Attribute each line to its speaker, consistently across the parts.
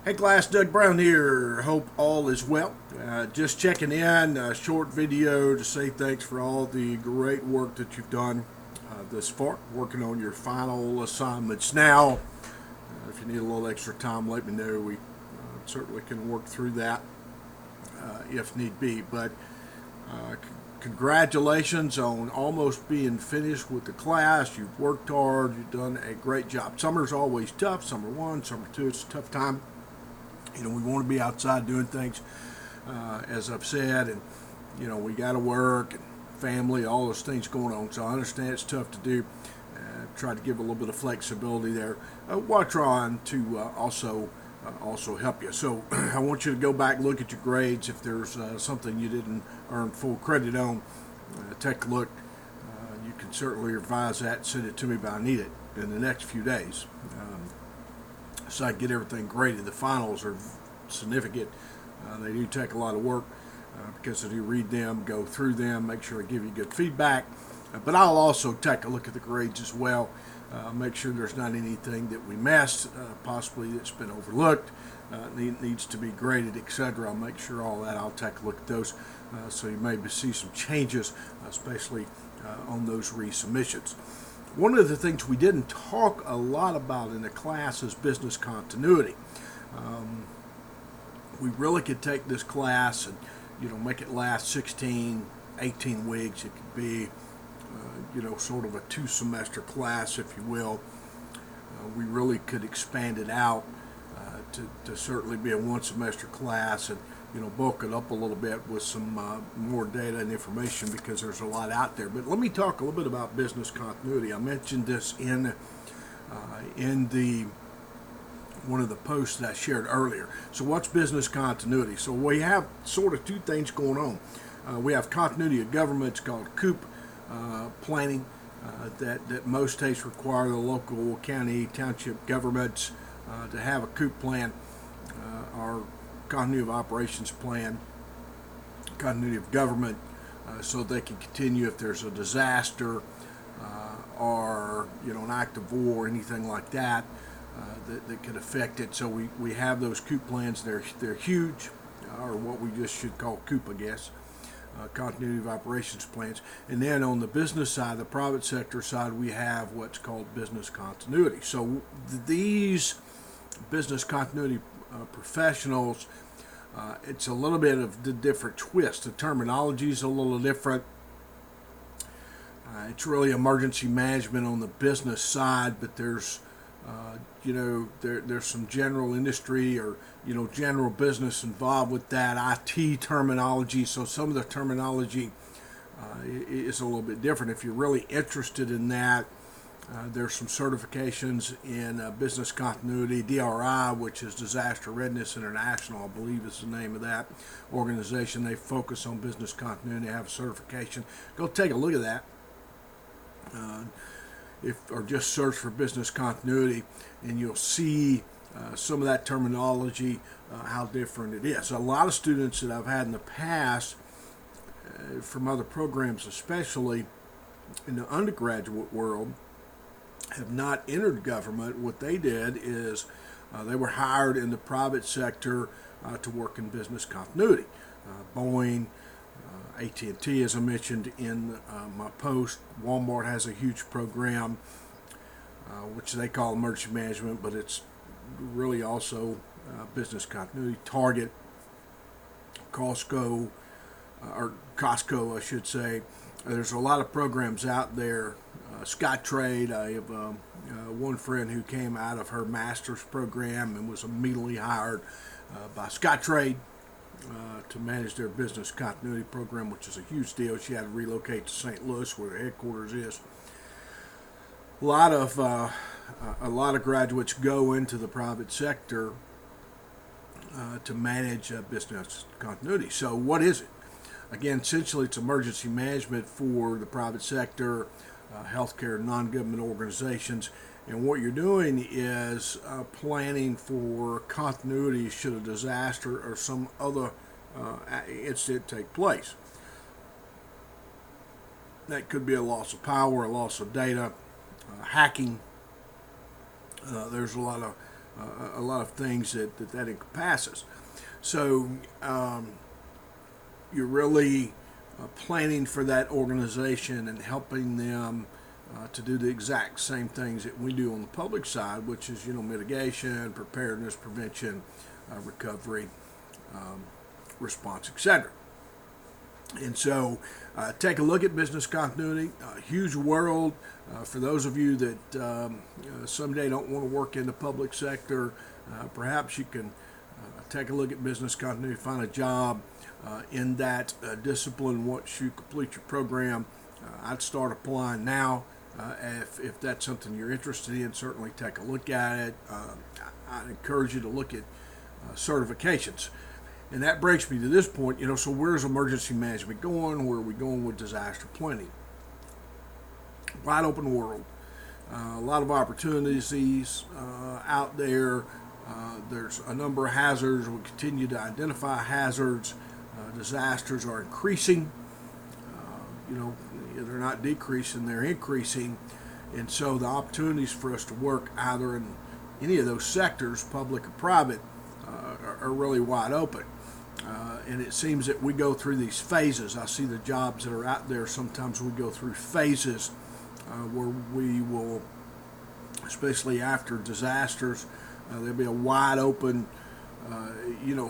Speaker 1: Hey class, Doug Brown here. Hope all is well. Just checking in, a short video to say thanks for all the great work that you've done thus far, working on your final assignments now. If you need a little extra time, let me know. We certainly can work through that if need be. But congratulations on almost being finished with the class. You've worked hard, you've done a great job. Summer's always tough. Summer one, summer two, it's a tough time. We want to be outside doing things, as I've said, and we got to work and family, all those things going on. So I understand it's tough to do. Try to give a little bit of flexibility there while trying to also help you. So I want you to go back, look at your grades. If there's something you didn't earn full credit on, take a look. You can certainly revise that and send it to me, but I need it in the next few days. So I get everything graded. The finals are significant. They do take a lot of work because I do read them, go through them, make sure I give you good feedback. But I'll also take a look at the grades as well, make sure there's not anything that we missed, possibly that's been overlooked, needs to be graded, etc. I'll make sure all that. I'll take a look at those, so you may see some changes, especially on those resubmissions. One of the things we didn't talk a lot about in the class is business continuity. We really could take this class and make it last 16, 18 weeks. It could be sort of a 2-semester class, if you will. We really could expand it out to certainly be a 1-semester class and bulk it up a little bit with some more data and information, because there's a lot out there. But let me talk a little bit about business continuity. I mentioned this in the one of the posts that I shared earlier. So what's business continuity? So we have sort of two things going on. We have continuity of government. It's called COOP planning, that most states require the local, county, township governments to have a COOP plan. Our continuity of operations plan, continuity of government, so they can continue if there's a disaster or an act of war, anything like that that could affect it. So we have those COOP plans. They're huge, or what we just should call COOP, I guess. Continuity of operations plans. And then on the business side, the private sector side, we have what's called business continuity. So these business continuity professionals, it's a little bit of the different twist. The terminology is a little different. It's really emergency management on the business side, but there's there's some general industry or general business involved with that, IT terminology. So some of the terminology is a little bit different. If you're really interested in that, there's some certifications in business continuity, DRI, which is Disaster Readiness International, I believe is the name of that organization. They focus on business continuity. They have a certification. Go take a look at that. Or just search for business continuity, and you'll see some of that terminology, how different it is. A lot of students that I've had in the past, from other programs especially, in the undergraduate world, have not entered government. What they did is they were hired in the private sector to work in business continuity. Boeing, AT&T, as I mentioned in my post. Walmart has a huge program, which they call emergency management, but it's really also business continuity. Target, Costco, or Costco, I should say. There's a lot of programs out there. Scottrade, I have one friend who came out of her master's program and was immediately hired by Scottrade to manage their business continuity program, which is a huge deal. She had to relocate to St. Louis, where their headquarters is. A lot of graduates go into the private sector to manage business continuity. So what is it? Again, essentially, it's emergency management for the private sector, healthcare, non-government organizations. And what you're doing is planning for continuity should a disaster or some other incident take place. That could be a loss of power, a loss of data, hacking. There's a lot of a lot of things that encompasses. So you're really planning for that organization and helping them to do the exact same things that we do on the public side, which is mitigation, preparedness, prevention, recovery, response, etc. And so take a look at business continuity, a huge world. For those of you that someday don't want to work in the public sector, perhaps you can take a look at business continuity, find a job in that discipline once you complete your program. I'd start applying now. If that's something you're interested in, certainly take a look at it. I encourage you to look at certifications. And that brings me to this point, so where's emergency management going? Where are we going with disaster planning? Wide open world. A lot of opportunities out there. There's a number of hazards. We continue to identify hazards. Disasters are increasing. They're not decreasing, they're increasing. And so the opportunities for us to work either in any of those sectors, public or private, are really wide open. And it seems that we go through these phases. I see the jobs that are out there. Sometimes we go through phases where we will, especially after disasters, there'll be a wide open,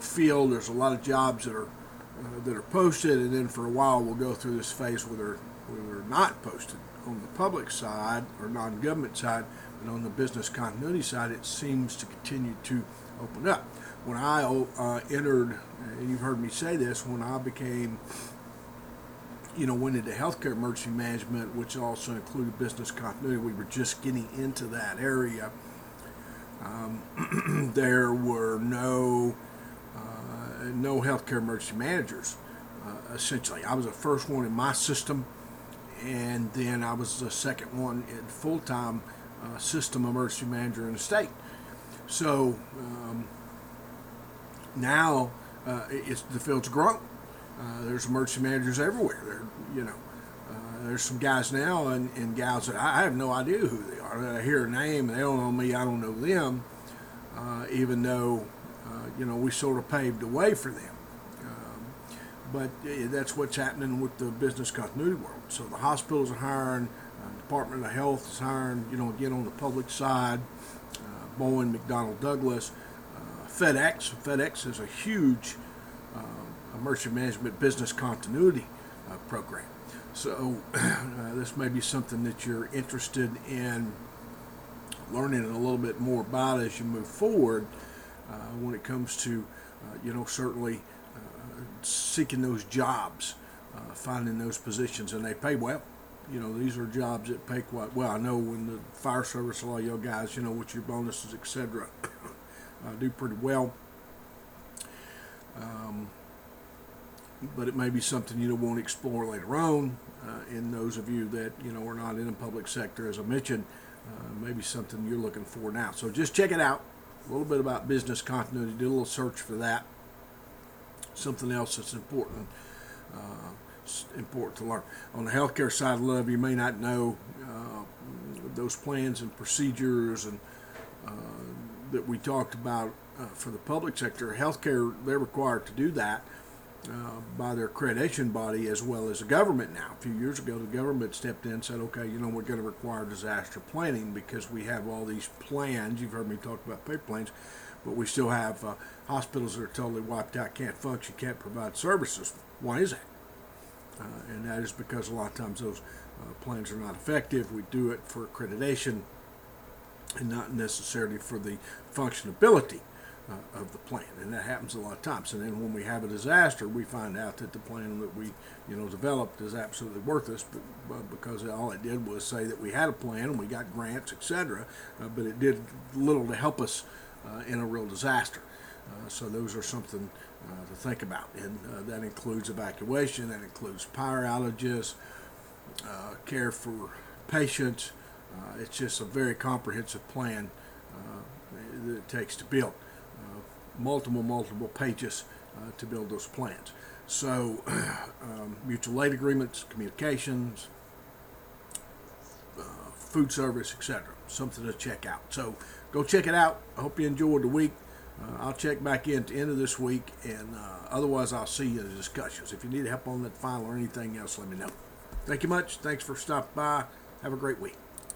Speaker 1: field. There's a lot of jobs that are posted, and then for a while we'll go through this phase where they're not posted on the public side or non-government side, but on the business continuity side, it seems to continue to open up. When I entered, and you've heard me say this, when I became, went into healthcare emergency management, which also included business continuity, we were just getting into that area. There were no healthcare emergency managers. Essentially, I was the first one in my system, and then I was the second one in full-time system emergency manager in the state. So now the field's grown. There's emergency managers everywhere. There's some guys now and gals that I have no idea who they are. I hear a name, they don't know me, I don't know them, even though we sort of paved the way for them. But that's what's happening with the business continuity world. So the hospitals are hiring, Department of Health is hiring, again on the public side, Boeing, McDonnell Douglas, FedEx. FedEx is a huge emergency management business continuity program. So this may be something that you're interested in learning a little bit more about as you move forward when it comes to, certainly seeking those jobs, finding those positions, and they pay well. These are jobs that pay quite well. I know in the fire service, a lot of you guys, with your bonuses, etc., do pretty well. But it may be something you want to explore later on. And those of you that are not in the public sector, as I mentioned, maybe something you're looking for now. So just check it out. A little bit about business continuity. Do a little search for that. Something else that's important to learn. On the healthcare side, a lot of you may not know those plans and procedures and that we talked about for the public sector. Healthcare, they're required to do that by their accreditation body as well as the government now. A few years ago, the government stepped in and said, okay, we're going to require disaster planning because we have all these plans. You've heard me talk about pay plans, but we still have hospitals that are totally wiped out, can't function, can't provide services. Why is that? And that is because a lot of times those plans are not effective. We do it for accreditation and not necessarily for the functionability of the plan, and that happens a lot of times. And then when we have a disaster, we find out that the plan that we developed is absolutely worthless, because all it did was say that we had a plan and we got grants, etc., but it did little to help us in a real disaster. So those are something to think about, and that includes evacuation, that includes power outages, care for patients. It's just a very comprehensive plan that it takes to build. Multiple pages to build those plans. So mutual aid agreements, communications, food service, etc. Something to check out. So go check it out. I hope you enjoyed the week. I'll check back in at the end of this week, and otherwise I'll see you in the discussions. If you need help on that file or anything else, let me know. Thank you much. Thanks for stopping by. Have a great week.